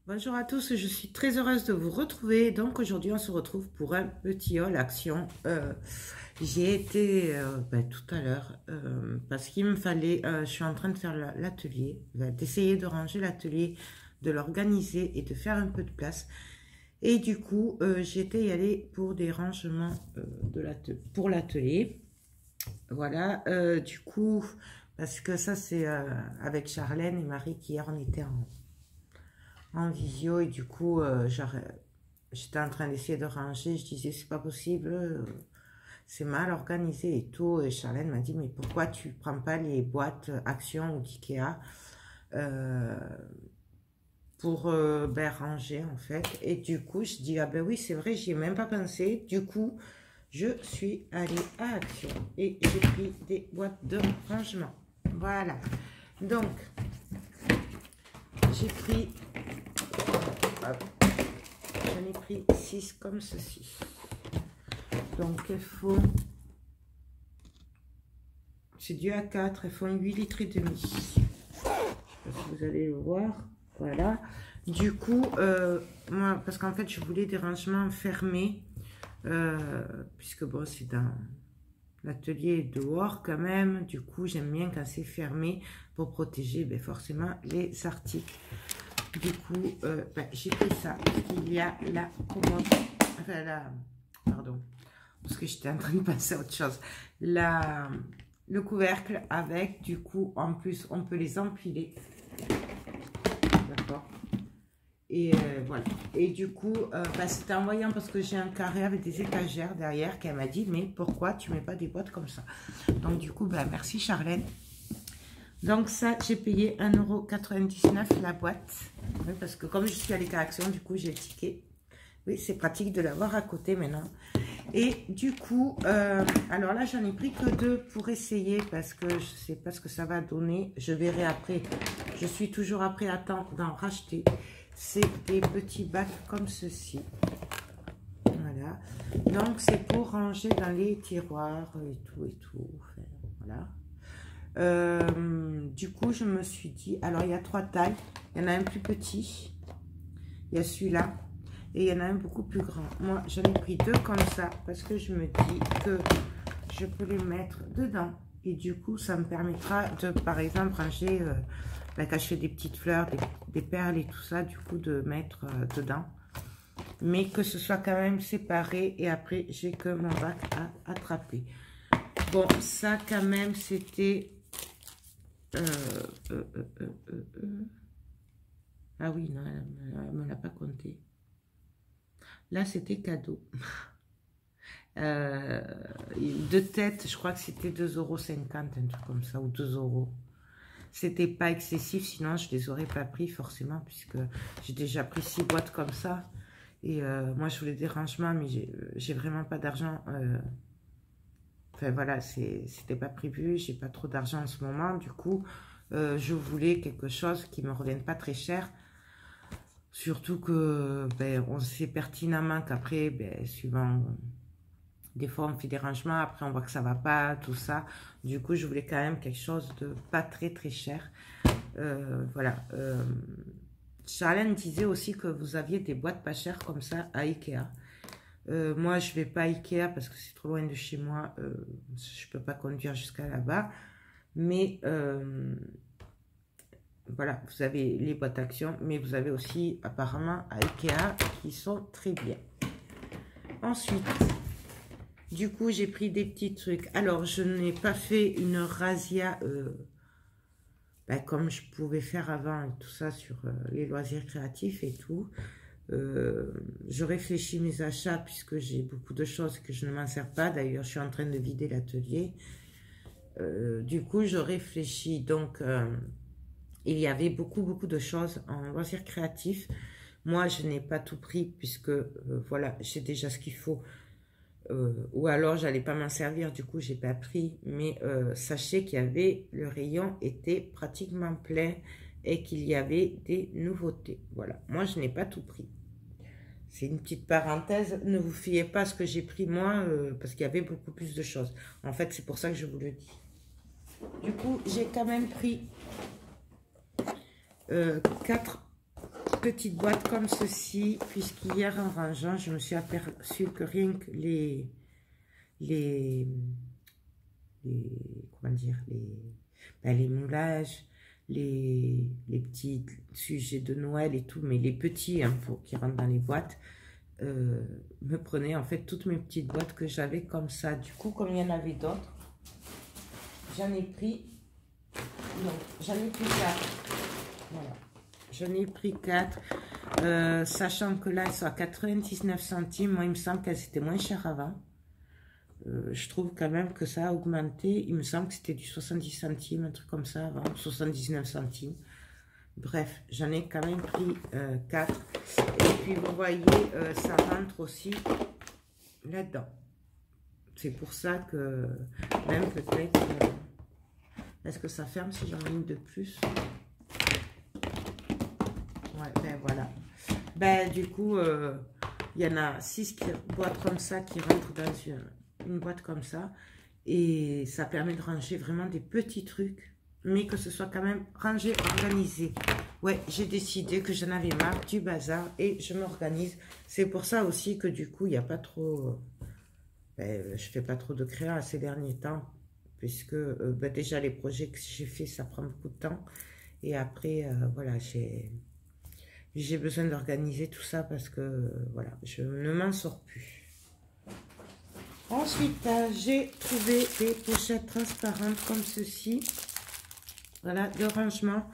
Bonjour à tous, je suis très heureuse de vous retrouver. Donc aujourd'hui on se retrouve pour un petit haul action. J'ai été tout à l'heure parce qu'il me fallait, je suis en train de faire l'atelier, d'essayer de ranger l'atelier, de l'organiser et de faire un peu de place. Et du coup j'étais y aller pour des rangements pour l'atelier. Voilà, du coup, parce que ça c'est avec Charlène et Marie qu'hier on était en visio et du coup j'étais en train d'essayer de ranger. Je disais c'est pas possible, c'est mal organisé et tout, et Charlène m'a dit mais pourquoi tu prends pas les boîtes Action ou d'Ikea pour ranger en fait. Et du coup je dis ah ben oui c'est vrai, j'y ai même pas pensé. Du coup je suis allée à Action et j'ai pris des boîtes de rangement. Voilà, donc j'ai pris, j'en ai pris 6 comme ceci. Donc elles font, c'est du A4, elles font 8 litres et demi. Je sais pas si vous allez le voir. Voilà. Du coup, moi, parce qu'en fait, je voulais des rangements fermés, puisque bon, c'est dans l'atelier dehors quand même. Du coup, j'aime bien quand c'est fermé pour protéger forcément les articles. Du coup, j'ai pris ça. Il y a la commode, enfin pardon, parce que j'étais en train de passer à autre chose. Le couvercle avec, du coup, en plus, on peut les empiler. D'accord. Et voilà. Et du coup, c'était en voyant, parce que j'ai un carré avec des étagères derrière, qu'elle m'a dit, mais pourquoi tu mets pas des boîtes comme ça? Donc, du coup, merci Charlène. Donc ça, j'ai payé 1,99 € la boîte. Oui, parce que comme je suis à l'Action, du coup, j'ai le ticket. Oui, c'est pratique de l'avoir à côté maintenant. Et du coup, alors là, j'en ai pris que 2 pour essayer parce que je ne sais pas ce que ça va donner. Je verrai après. Je suis toujours après à temps d'en racheter. C'est des petits bacs comme ceci. Voilà. Donc, c'est pour ranger dans les tiroirs et tout et tout. Enfin, voilà. Du coup, je me suis dit, alors il y a 3 tailles. Il y en a un plus petit. Il y a celui-là. Et il y en a un beaucoup plus grand. Moi, j'en ai pris 2 comme ça parce que je me dis que je peux les mettre dedans. Et du coup, ça me permettra de, par exemple, ranger, quand je fais des petites fleurs, des perles et tout ça, du coup, de mettre dedans. Mais que ce soit quand même séparé. Et après, j'ai que mon bac à attraper. Bon, ça, quand même, c'était... Ah oui, non, elle ne me l'a pas compté. Là, c'était cadeau. De tête, je crois que c'était 2,50 €, un truc comme ça, ou 2 €. C'était pas excessif, sinon je les aurais pas pris forcément, puisque j'ai déjà pris 6 boîtes comme ça. Et moi, je voulais des rangements, mais j'ai vraiment pas d'argent. Enfin voilà, c'était pas prévu, j'ai pas trop d'argent en ce moment. Du coup, je voulais quelque chose qui me revienne pas très cher. Surtout que on sait pertinemment qu'après, suivant, des fois on fait des rangements, après on voit que ça va pas, tout ça. Du coup, je voulais quand même quelque chose de pas très très cher. Voilà. Charlène disait aussi que vous aviez des boîtes pas chères comme ça à Ikea. Moi, je vais pas à Ikea parce que c'est trop loin de chez moi. Je peux pas conduire jusqu'à là-bas. Mais... voilà, vous avez les boîtes Action, mais vous avez aussi apparemment à Ikea qui sont très bien. Ensuite, du coup, j'ai pris des petits trucs. Alors, je n'ai pas fait une razzia comme je pouvais faire avant et tout ça sur les loisirs créatifs et tout. Je réfléchis mes achats puisque j'ai beaucoup de choses que je ne m'en sers pas. D'ailleurs, je suis en train de vider l'atelier. Du coup, je réfléchis donc... il y avait beaucoup de choses en loisirs créatifs. Moi, je n'ai pas tout pris puisque, voilà, j'ai déjà ce qu'il faut. Ou alors, j'allais pas m'en servir, du coup, j'ai pas pris. Mais sachez qu'il y avait, le rayon était pratiquement plein et qu'il y avait des nouveautés. Voilà, moi, je n'ai pas tout pris. C'est une petite parenthèse. Ne vous fiez pas à ce que j'ai pris, moi, parce qu'il y avait beaucoup plus de choses. En fait, c'est pour ça que je vous le dis. Du coup, j'ai quand même pris... 4 petite boîte comme ceci, puisqu'hier en rangeant, je me suis aperçue que rien que les comment dire, les moulages, les petits sujets de Noël et tout, mais les petits hein, qui rentrent dans les boîtes, me prenaient en fait toutes mes petites boîtes que j'avais comme ça. Du coup, comme il y en avait d'autres, j'en ai pris, non, j'en ai pris 4. Voilà. J'en ai pris 4, sachant que là, elles sont à 99 centimes. Moi, il me semble qu'elles étaient moins chères avant. Je trouve quand même que ça a augmenté. Il me semble que c'était du 70 centimes, un truc comme ça avant, 79 centimes. Bref, j'en ai quand même pris 4. Et puis, vous voyez, ça rentre aussi là-dedans. C'est pour ça que, même peut-être, est-ce que ça ferme si j'en mets une de plus? Ouais, ben voilà. Ben du coup, il y en a 6 boîtes comme ça qui rentrent dans une boîte comme ça. Et ça permet de ranger vraiment des petits trucs, mais que ce soit quand même rangé, organisé. Ouais, j'ai décidé que j'en avais marre du bazar et je m'organise. C'est pour ça aussi que du coup, il n'y a pas trop... je fais pas trop de créa ces derniers temps, puisque ben, déjà les projets que j'ai fait, ça prend beaucoup de temps. Et après, voilà, j'ai besoin d'organiser tout ça parce que, voilà, je ne m'en sors plus. Ensuite, j'ai trouvé des pochettes transparentes comme ceci. Voilà, de rangement.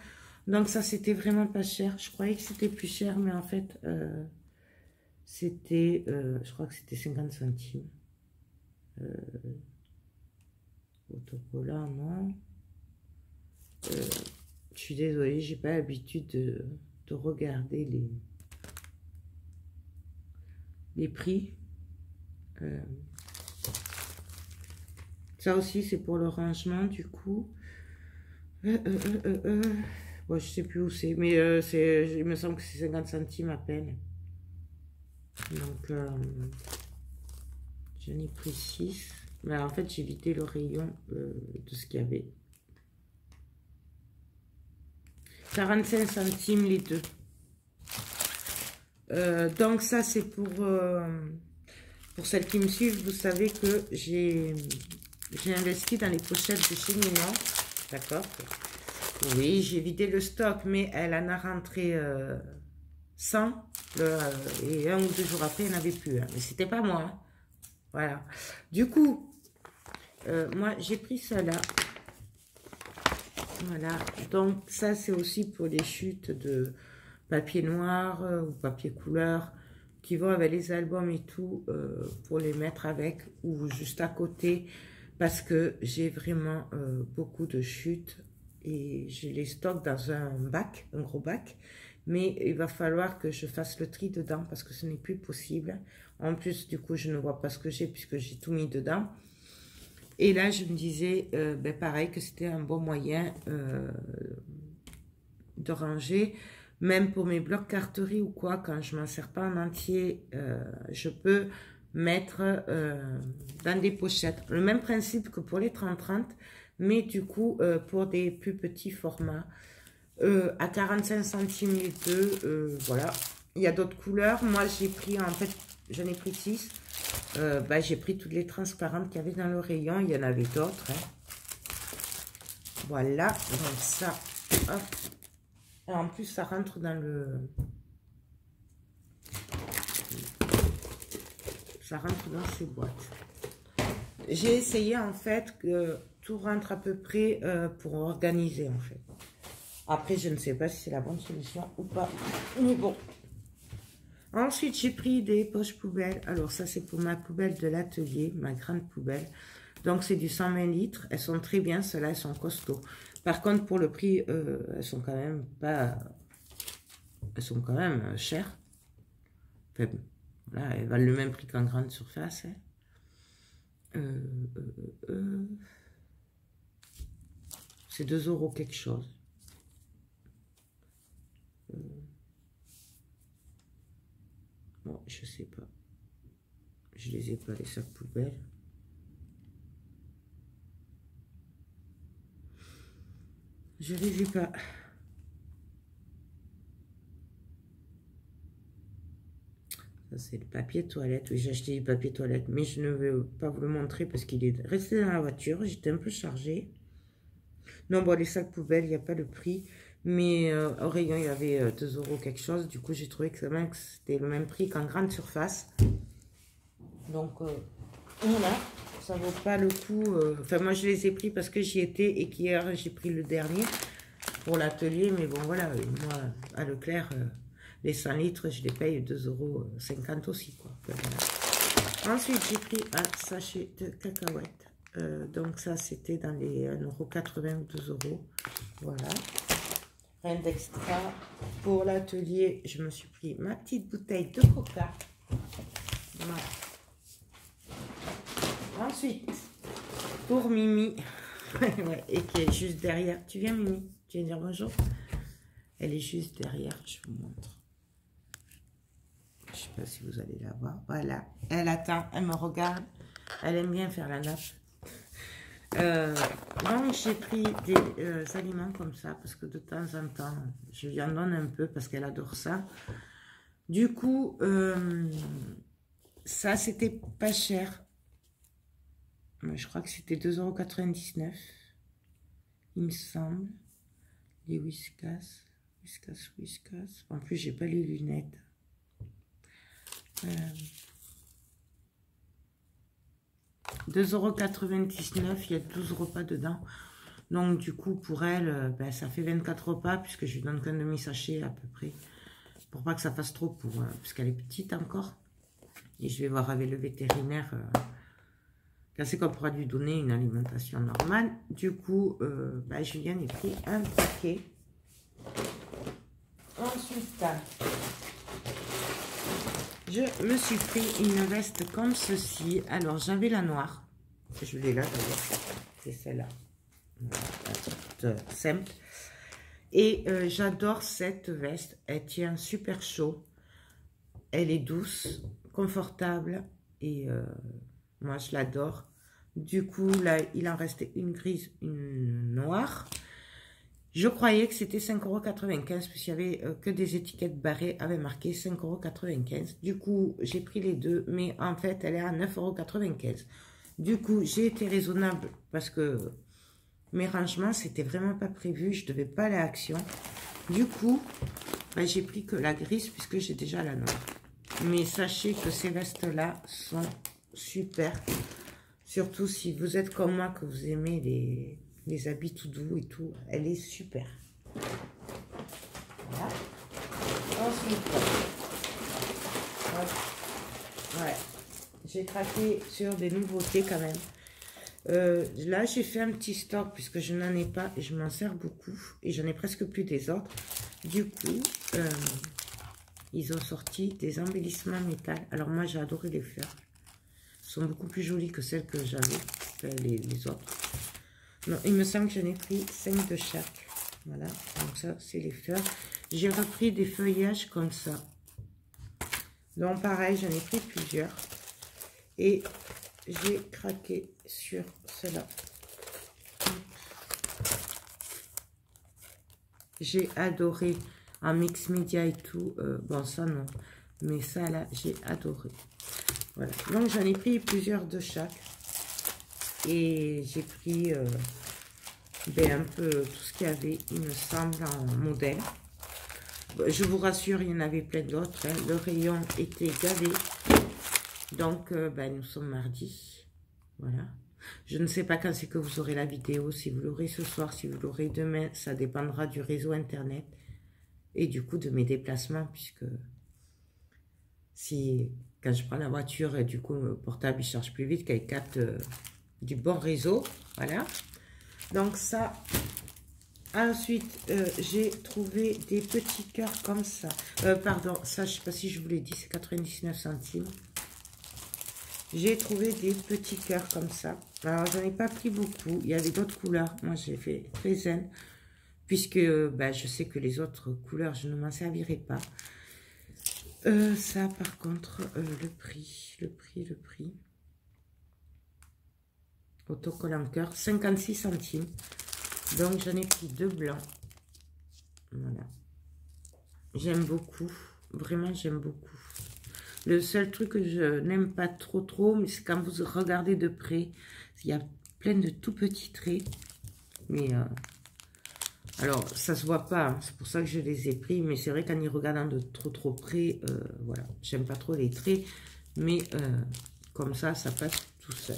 Donc ça, c'était vraiment pas cher. Je croyais que c'était plus cher, mais en fait, c'était, je crois que c'était 50 centimes. Autocollant, non. Je suis désolée, j'ai pas l'habitude de regarder les prix. Ça aussi, c'est pour le rangement, du coup. Bon, je sais plus où c'est, mais il me semble que c'est 50 centimes à peine. Donc, j'en ai pris 6. Mais en fait, j'ai vidé le rayon de ce qu'il y avait. 45 centimes les deux. Donc, ça, c'est pour celles qui me suivent. Vous savez que j'ai investi dans les pochettes de chez Nina. D'accord. Oui, j'ai vidé le stock, mais elle en a rentré 100. Et 1 ou 2 jours après, il n'y en avait plus. Hein. Mais c'était pas moi. Hein. Voilà. Du coup, moi, j'ai pris cela. Voilà. Donc, ça, c'est aussi pour les chutes de papier noir ou papier couleur qui vont avec les albums et tout pour les mettre avec ou juste à côté parce que j'ai vraiment beaucoup de chutes et je les stocke dans un bac, un gros bac, mais il va falloir que je fasse le tri dedans parce que ce n'est plus possible. En plus, du coup, je ne vois pas ce que j'ai puisque j'ai tout mis dedans. Et là, je me disais, ben pareil, que c'était un bon moyen de ranger. Même pour mes blocs carterie ou quoi, quand je ne m'en sers pas en entier, je peux mettre dans des pochettes. Le même principe que pour les 30-30, mais du coup, pour des plus petits formats. À 45 centimes les deux, voilà. Il y a d'autres couleurs. Moi, j'ai pris, en fait, j'en ai pris 6. Bah, j'ai pris toutes les transparentes qu'il y avait dans le rayon. Il y en avait d'autres. Hein. Voilà. Donc ça, hop. Et en plus, ça rentre dans le... Ça rentre dans ces boîtes. J'ai essayé, en fait, que tout rentre à peu près pour organiser, en fait. Après, je ne sais pas si c'est la bonne solution ou pas. Mais bon. Ensuite, j'ai pris des poches poubelles. Alors, ça, c'est pour ma poubelle de l'atelier, ma grande poubelle. Donc, c'est du 120 litres. Elles sont très bien. Celles-là, elles sont costauds. Par contre, pour le prix, elles sont quand même pas... Elles sont quand même chères. Enfin, voilà, elles valent le même prix qu'en grande surface. Hein. C'est 2 € quelque chose. Bon, je sais pas. Je les ai pas, les sacs poubelles. Je les ai pas. Ça, c'est le papier toilette. Oui, j'ai acheté du papier toilette, mais je ne vais pas vous le montrer parce qu'il est resté dans la voiture. J'étais un peu chargée. Non, bon, les sacs poubelles, il n'y a pas le prix. Mais au rayon, il y avait 2 € quelque chose. Du coup, j'ai trouvé que c'était le même prix qu'en grande surface. Donc, voilà. Ça vaut pas le coup. Enfin, moi, je les ai pris parce que j'y étais et qu'hier, j'ai pris le dernier pour l'atelier. Mais bon, voilà. Moi, à Leclerc, les 100 litres, je les paye 2,50 € aussi, quoi. Enfin, voilà. Ensuite, j'ai pris un sachet de cacahuètes. Donc, ça, c'était dans les 1,80 € ou 2 €. Voilà. Rien d'extra. Pour l'atelier, je me suis pris ma petite bouteille de coca. Voilà. Ensuite, pour Mimi, ouais, et qui est juste derrière. Tu viens, Mimi? Tu viens dire bonjour? Elle est juste derrière, je vous montre. Je ne sais pas si vous allez la voir. Voilà, elle attend, elle me regarde. Elle aime bien faire la nappe. Donc, j'ai pris des aliments comme ça, parce que de temps en temps, je lui en donne un peu, parce qu'elle adore ça. Du coup, ça, c'était pas cher. Je crois que c'était 2,99 €, il me semble. Les Whiskas. En plus, j'ai pas les lunettes. 2,99 €, il y a 12 repas dedans. Donc, du coup, pour elle, ben, ça fait 24 repas, puisque je lui donne qu'un demi-sachet à peu près. Pour pas que ça fasse trop, puisqu'elle est petite encore. Et je vais voir avec le vétérinaire... quand c'est qu'on pourra lui donner une alimentation normale. Du coup, bah, Julien a pris un paquet. Ensuite, je me suis pris une veste comme ceci. Alors, j'avais la noire. Je l'ai là d'ailleurs. C'est celle-là. Voilà, toute simple. Et j'adore cette veste. Elle tient super chaud. Elle est douce, confortable. Et moi, je l'adore. Du coup, là, il en restait une grise, une noire. Je croyais que c'était 5,95 €, puisqu'il n'y avait que des étiquettes barrées avec marqué 5,95 €. Du coup, j'ai pris les deux, mais en fait, elle est à 9,95 €. Du coup, j'ai été raisonnable parce que mes rangements, c'était vraiment pas prévu. Je ne devais pas aller à Action. Du coup, bah, j'ai pris que la grise, puisque j'ai déjà la noire. Mais sachez que ces vestes-là sont super. Surtout si vous êtes comme moi, que vous aimez les habits tout doux et tout. Elle est super. Voilà. Ensuite, ouais, j'ai craqué sur des nouveautés quand même. Là, j'ai fait un petit stock puisque je n'en ai pas et je m'en sers beaucoup. Et j'en ai presque plus des autres. Du coup, ils ont sorti des embellissements métal. Alors moi, j'ai adoré les fleurs. Sont beaucoup plus jolies que celles que j'avais, les autres. Non, il me semble que j'en ai pris 5 de chaque. Voilà, donc ça, c'est les fleurs. J'ai repris des feuillages comme ça. Donc, pareil, j'en ai pris plusieurs. Et j'ai craqué sur cela. J'ai adoré en mix média et tout. Bon, ça, non. Mais ça, là, j'ai adoré. Voilà, donc j'en ai pris plusieurs de chaque et j'ai pris un peu tout ce qu'il y avait, il me semble, en modèle. Je vous rassure, il y en avait plein d'autres, hein. Le rayon était gavé, donc nous sommes mardi, voilà. Je ne sais pas quand c'est que vous aurez la vidéo, si vous l'aurez ce soir, si vous l'aurez demain, ça dépendra du réseau internet et du coup de mes déplacements, puisque si... Quand je prends la voiture, du coup, le portable, il charge plus vite, qu'elle capte du bon réseau. Voilà. Donc, ça. Ensuite, j'ai trouvé des petits cœurs comme ça. Pardon, ça, je ne sais pas si je vous l'ai dit, c'est 99 centimes. J'ai trouvé des petits cœurs comme ça. Alors, j'en ai pas pris beaucoup. Il y avait d'autres couleurs. Moi, j'ai fait très zen. Puisque je sais que les autres couleurs, je ne m'en servirai pas. Ça, par contre, le prix. Autocollant cœur, 56 centimes. Donc, j'en ai pris 2 blancs. Voilà. J'aime beaucoup. Vraiment, j'aime beaucoup. Le seul truc que je n'aime pas trop, mais c'est quand vous regardez de près, il y a plein de tout petits traits. Mais, alors, ça se voit pas, hein, c'est pour ça que je les ai pris. Mais c'est vrai qu'en y regardant de trop près, voilà, j'aime pas trop les traits. Mais, comme ça passe tout seul.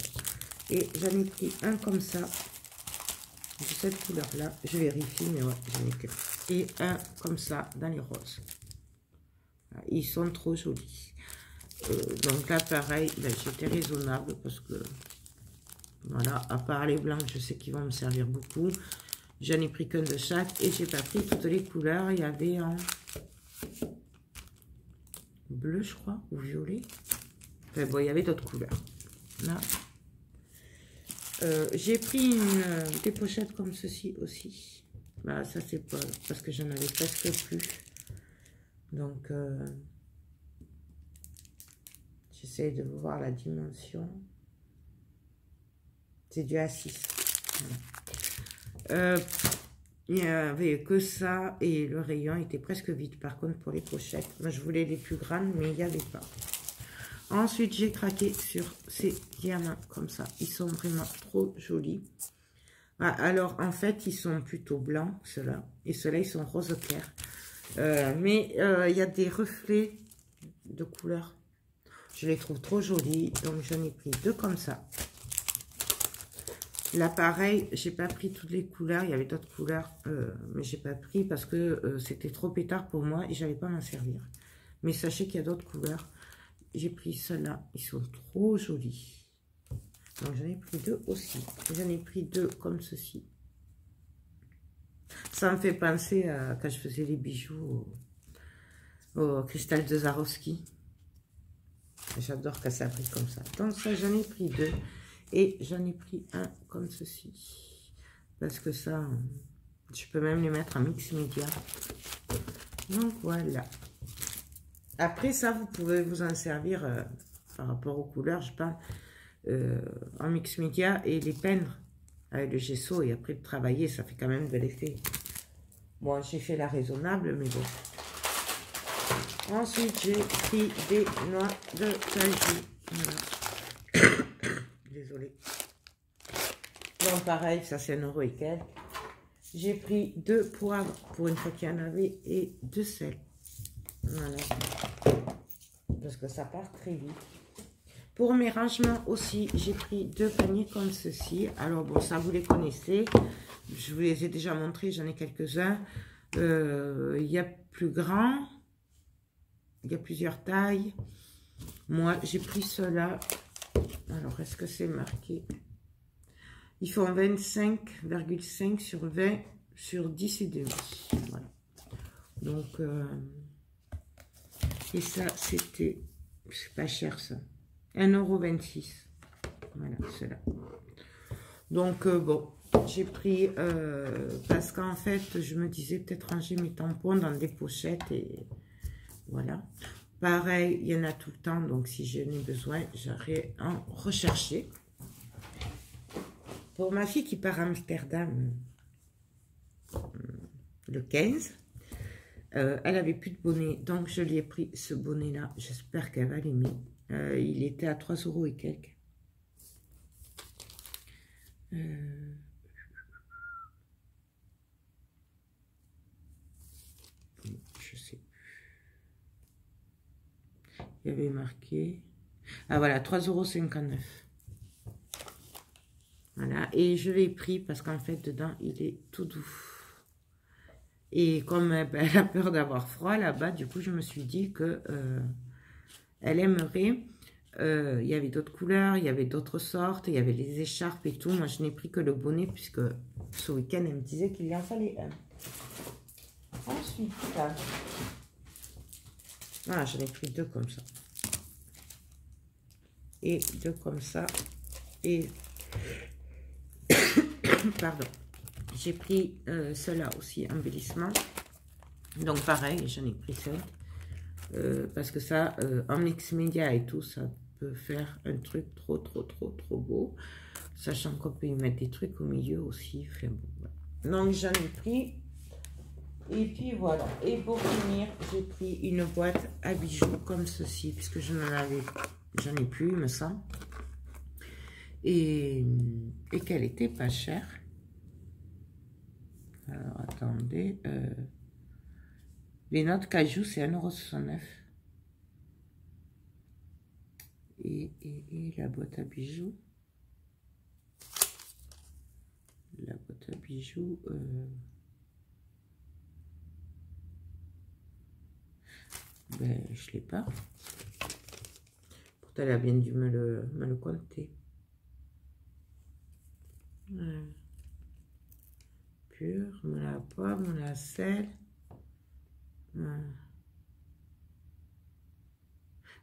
Et j'en ai pris un comme ça, de cette couleur-là. Je vérifie, mais ouais, j'en ai que. Et un comme ça, dans les roses. Ils sont trop jolis. Donc là, pareil, ben, j'étais raisonnable parce que, voilà, à part les blancs, je sais qu'ils vont me servir beaucoup. J'en ai pris qu'un de chaque et j'ai pas pris toutes les couleurs. Il y avait en bleu, je crois, ou violet. Enfin bon, il y avait d'autres couleurs. Là, j'ai pris des pochettes comme ceci aussi. Bah, ça, c'est pas parce que j'en avais presque plus. Donc, j'essaie de voir la dimension. C'est du A6. Voilà. Il n'y avait que ça et le rayon était presque vide. Par contre, pour les pochettes, moi, je voulais les plus grandes, mais il n'y avait pas. Ensuite, j'ai craqué sur ces diamants comme ça. Ils sont vraiment trop jolis. Alors, en fait, ils sont plutôt blancs, ceux-là. Et ceux-là, ils sont rose clair. Mais il y a des reflets de couleurs. Je les trouve trop jolis. Donc, j'en ai pris deux comme ça. Là, pareil, j'ai pas pris toutes les couleurs. Il y avait d'autres couleurs, mais j'ai pas pris parce que c'était trop pétard pour moi et j'allais pas m'en servir. Mais sachez qu'il y a d'autres couleurs. J'ai pris ceux-là. Ils sont trop jolis. Donc, j'en ai pris deux aussi. J'en ai pris deux comme ceci. Ça me fait penser à quand je faisais les bijoux au cristal de Swarovski. J'adore quand ça brille comme ça. Donc, ça, j'en ai pris deux. Et j'en ai pris un comme ceci. Parce que ça, je peux même les mettre en mix média. Donc, voilà. Après ça, vous pouvez vous en servir par rapport aux couleurs, je parle, en mix média et les peindre avec le gesso et après le travailler, ça fait quand même de l'effet. Bon, j'ai fait la raisonnable, mais bon. Ensuite, j'ai pris des noix de cajou. Voilà. Désolée. Donc, pareil, ça c'est 1 € et quelques. J'ai pris 2 poivres pour une fois qu'il y en avait et 2 sels. Voilà. Parce que ça part très vite. Pour mes rangements aussi, j'ai pris 2 paniers comme ceci. Alors bon, ça vous les connaissez. Je vous les ai déjà montrés, j'en ai quelques-uns. Il y a plus grand. Il y a plusieurs tailles. Moi, j'ai pris ceux-là. Alors, est-ce que c'est marqué? Ils font 25,5 sur 20 sur 10 et demi. Voilà. Donc, et ça, c'était, c'est pas cher ça, 1,26 €. Voilà, cela. Donc, bon, j'ai pris, parce qu'en fait, je me disais peut-être ranger mes tampons dans des pochettes et voilà. Pareil, il y en a tout le temps, donc si j'en ai besoin, j'aurai en rechercher. Pour ma fille qui part à Amsterdam le 15, elle avait plus de bonnet, donc je lui ai pris ce bonnet-là. J'espère qu'elle va l'aimer. Il était à 3 € et quelques. Je sais. Il y avait marqué... Ah voilà, 3,59 €. Voilà, et je l'ai pris parce qu'en fait, dedans, il est tout doux. Et comme ben, elle a peur d'avoir froid là-bas, du coup, je me suis dit que elle aimerait. Il y avait d'autres couleurs, il y avait d'autres sortes, il y avait les écharpes et tout. Moi, je n'ai pris que le bonnet puisque ce week-end, elle me disait qu'il y en fallait un. Ensuite, voilà, j'en ai pris 2 comme ça. Et 2 comme ça. Et... Pardon. J'ai pris ceux-là aussi, embellissement. Donc, pareil, j'en ai pris 5. Parce que ça, en mix média et tout, ça peut faire un truc trop beau. Sachant qu'on peut y mettre des trucs au milieu aussi. Enfin, bon, voilà. Donc, j'en ai pris Et puis voilà. Et pour finir, j'ai pris une boîte à bijoux comme ceci, puisque j'en ai plus, il me semble. Et qu'elle était pas chère. Alors, attendez. Les notes cajou, c'est 1,69 €. Et la boîte à bijoux. La boîte à bijoux. Ben, je l'ai pas. Pourtant, elle a bien dû me le compter. Pur, moulin à poivre, moulin à sel.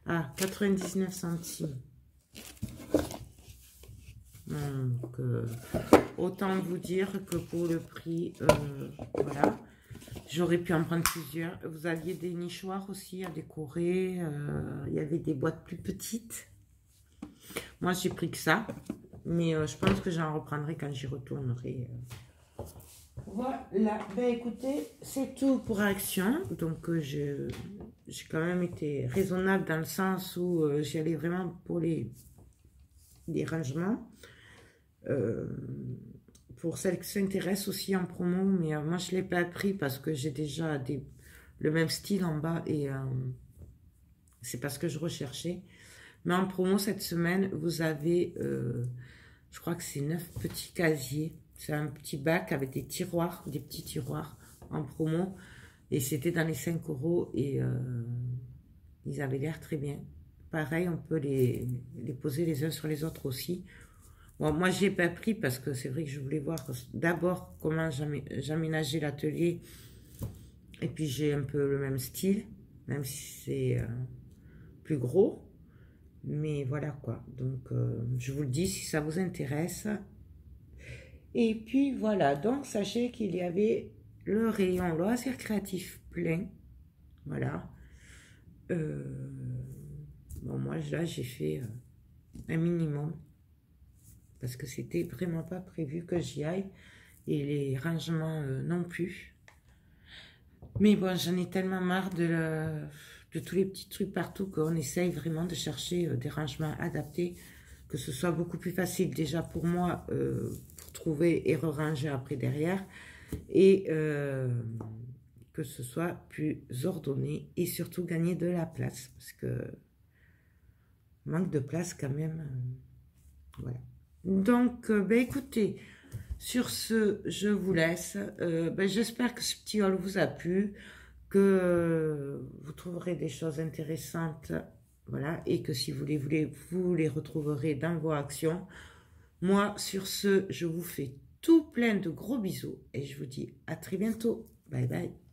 Ah, 99 centimes. Donc, autant vous dire que pour le prix, voilà, j'aurais pu en prendre plusieurs. Vous aviez des nichoirs aussi à décorer. Il y avait des boîtes plus petites. Moi, j'ai pris que ça. Mais je pense que j'en reprendrai quand j'y retournerai. Voilà. Ben, écoutez, c'est tout pour Action. Donc, j'ai quand même été raisonnable dans le sens où j'y allais vraiment pour les rangements. Pour celles qui s'intéressent aussi en promo, mais moi je ne l'ai pas pris parce que j'ai déjà le même style en bas et c'est parce que je recherchais. Mais en promo cette semaine, vous avez, je crois que c'est 9 petits casiers. C'est un petit bac avec des tiroirs, des petits tiroirs en promo. Et c'était dans les 5 € et ils avaient l'air très bien. Pareil, on peut les poser les uns sur les autres aussi. Bon, moi, je n'ai pas pris parce que c'est vrai que je voulais voir d'abord comment j'aménageais l'atelier. Et puis, j'ai un peu le même style, même si c'est plus gros. Mais voilà quoi. Donc, je vous le dis si ça vous intéresse. Et puis, voilà. Donc, sachez qu'il y avait le rayon loisirs créatifs plein. Voilà. Bon, moi, là, j'ai fait un minimum. Parce que c'était vraiment pas prévu que j'y aille. Et les rangements non plus. Mais bon, j'en ai tellement marre de tous les petits trucs partout qu'on essaye vraiment de chercher des rangements adaptés. Que ce soit beaucoup plus facile déjà pour moi pour trouver et re-ranger après derrière. Et que ce soit plus ordonné et surtout gagner de la place. Parce que manque de place quand même. Voilà. Donc, ben écoutez, sur ce, je vous laisse. Ben, j'espère que ce petit haul vous a plu, que vous trouverez des choses intéressantes, voilà, et que si vous les voulez, vous les retrouverez dans vos actions. Moi, sur ce, je vous fais tout plein de gros bisous et je vous dis à très bientôt. Bye bye.